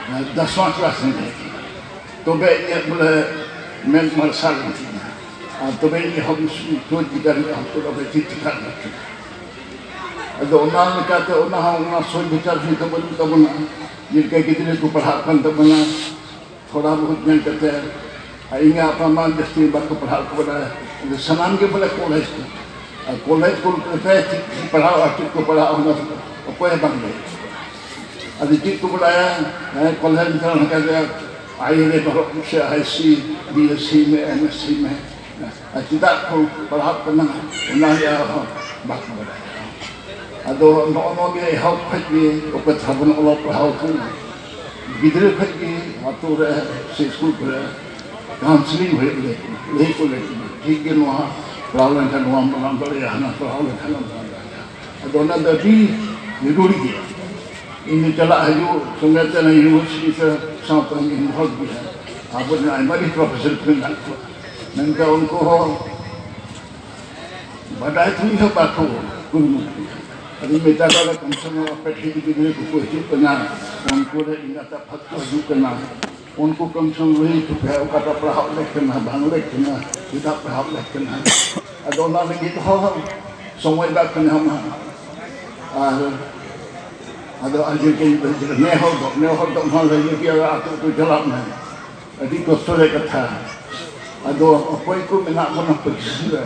10वां class में तो ये बोले मैं मरसल तो ये हम सोच विचार हमको चित करना अदो कहते सोच विचार तबना जिनके गिद्रे को पढ़ा तबना थोड़ा बहुत जन करते इन अपना जस्ती बाको पढ़ा को बना सनाम के बोले कॉलेज को पढ़ाओ चित को पढ़ाओ अकोय बंग अभी चित को बुलाया कॉलेज में आई से IC BSc में MSc में चिता को पढ़ा करना बाको बना अदो नॉगे हेल्प खजे थाबन ओला पढ़ाओ गिद्रे खजे आतो रे से स्कूल को काउंसलिंग ले को ले ठीक के नो पढ़ाओ लेखा नो हम बड़े हना पढ़ाओ लेखा अदो ना दी जरूरी है इन चला हजू संगत ने यूनिवर्सिटी से साथ में इन्वॉल्व किया आप ने हमारी प्रोफेसर नंका उनको बड़ा थी है बातो अभी मेटा का कंसर्न पेटी की गिद्रे को कोई करना उनको इनाता फत्तो हजू करना उनको कंसर्न वही तो है उनका पढ़ाओ लेखना भांग लेखना सीधा पढ़ाओ लेखना अदोना में गीत हो समय बात करने हम अदो आज के ने हो तो हम ले कि आतो तो चला में अभी कष्ट रे कथा अदो अपोय को मेना बना पछिला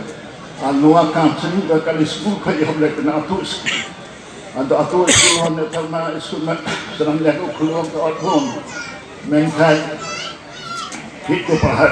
नोआ काउंसलिंग का कल स्कूल खजे हम लेखना तो अतो स्कूल होने तमा स्कूल में सरम जाको खुलो तो अठोम मैं ठीक को पढ़ा